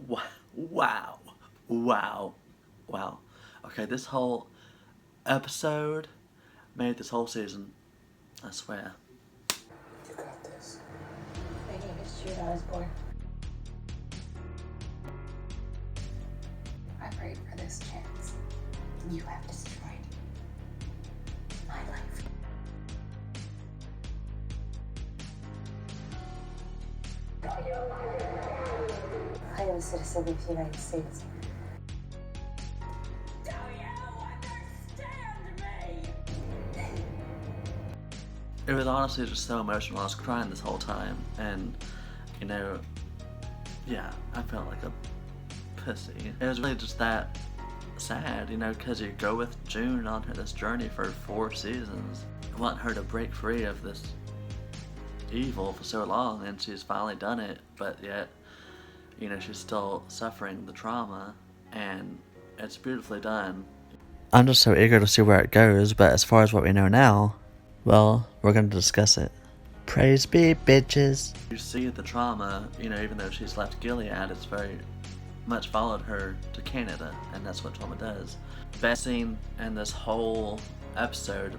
Wow. Wow. Wow. Okay, this whole episode made this whole season. I swear. You got this. My name is Jude Osborne. I prayed for this chance. You have destroyed my life. I am a citizen of the United States. Do you understand me? It was honestly just so emotional. I was crying this whole time, and yeah, I felt like a pussy. It was really just that sad, because you go with June on this journey for 4 seasons. I want her to break free of this evil for so long, and she's finally done it, but yet, she's still suffering the trauma, and it's beautifully done. I'm just so eager to see where it goes, but as far as what we know now, well, we're going to discuss it. Praise be, bitches. You see the trauma, even though she's left Gilead, it's very much followed her to Canada, and that's what trauma does. Best scene in this whole episode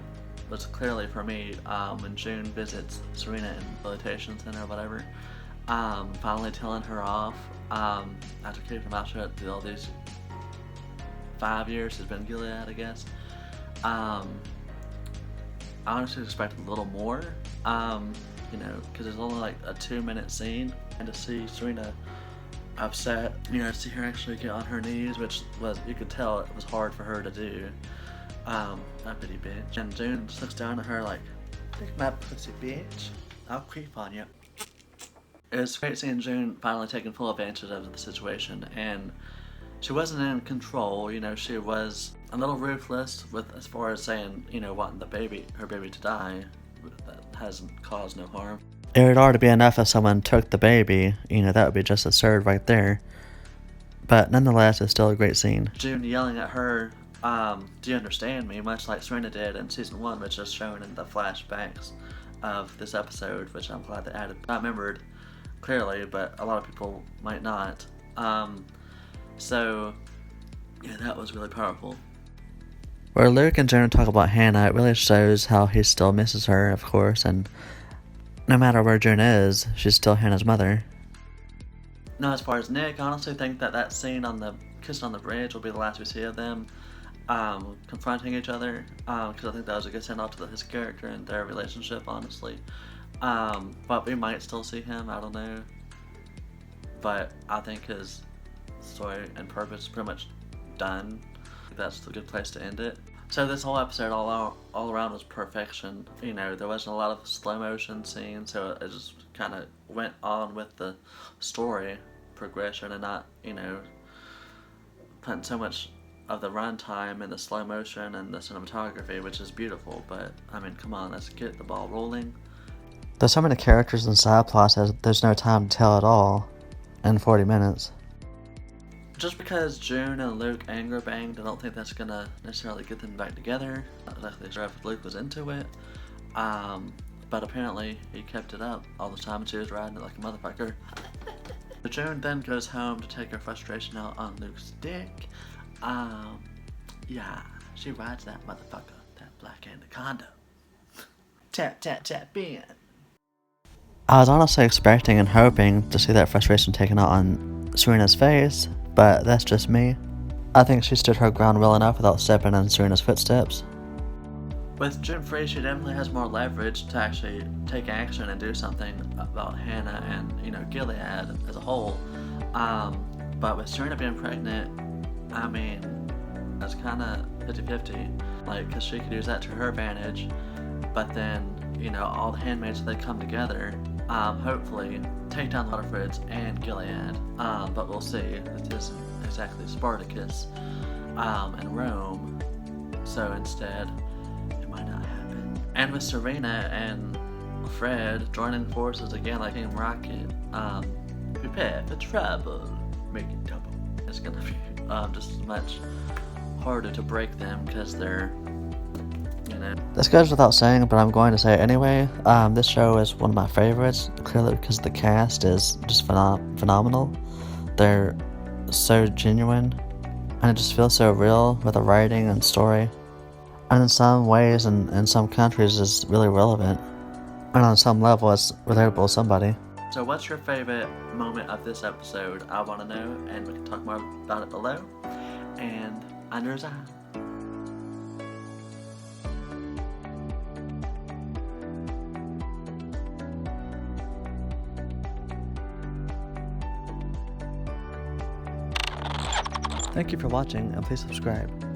was clearly for me when June visits Serena in the rehabilitation center or whatever, finally telling her off after keeping her mouth shut through all these 5 years she's been Gilead, I guess. I honestly expected a little more, because there's only like a 2-minute scene, and to see Serena upset, see her actually get on her knees, which was, you could tell it was hard for her to do. That bitty bitch. And June just looks down at her like, "Take my pussy, bitch. I'll creep on you." It was great seeing June finally taking full advantage of the situation, and she wasn't in control. She was a little ruthless with as far as saying, wanting her baby to die. That hasn't caused no harm. It would already be enough if someone took the baby. That would be just absurd right there. But nonetheless, it's still a great scene. June yelling at her, "Do you understand me?" Much like Serena did in season 1, which is shown in the flashbacks of this episode, which I'm glad they added. I remembered clearly, but a lot of people might not. So, yeah, that was really powerful. Where Luke and June talk about Hannah, it really shows how he still misses her, of course, and no matter where June is, she's still Hannah's mother. Now, as far as Nick, I honestly think that scene on the kissing on the bridge will be the last we see of them confronting each other, because I think that was a good send-off to his character and their relationship, honestly. But we might still see him, I don't know. But I think his story and purpose is pretty much done. That's a good place to end it. So this whole episode all around was perfection. There wasn't a lot of slow motion scenes, so it just kind of went on with the story progression and not, putting so much of the runtime in the slow motion and the cinematography, which is beautiful. But I mean, come on, let's get the ball rolling. There's so many characters and side plots that there's no time to tell it all in 40 minutes. Just because June and Luke anger banged, I don't think that's gonna necessarily get them back together. Not exactly sure if Luke was into it, but apparently he kept it up all the time and she was riding it like a motherfucker. So June then goes home to take her frustration out on Luke's dick. Yeah, she rides that motherfucker, that black anaconda. Tap, tap, tap in. I was honestly expecting and hoping to see that frustration taken out on Serena's face, but that's just me. I think she stood her ground well enough without stepping in Serena's footsteps. With June free, she definitely has more leverage to actually take action and do something about Hannah and, Gilead as a whole. But with Serena being pregnant, I mean, that's kind of 50-50. Because she could use that to her advantage, but then, all the handmaids, they come together, hopefully take down the Waterfords and Gilead. But we'll see. It isn't exactly Spartacus and Rome, so instead, it might not happen. And with Serena and Fred joining forces again like Team Rocket, prepare for trouble, make it double. It's gonna be just as much harder to break them because they're, This goes without saying, but I'm going to say it anyway. This show is one of my favorites, clearly because the cast is just phenomenal. They're so genuine, and it just feels so real with the writing and story. And in some ways and in some countries it's really relevant. And on some level it's relatable to somebody. So what's your favorite moment of this episode? I want to know, and we can talk more about it below. And under his eye. Thank you for watching, and please subscribe.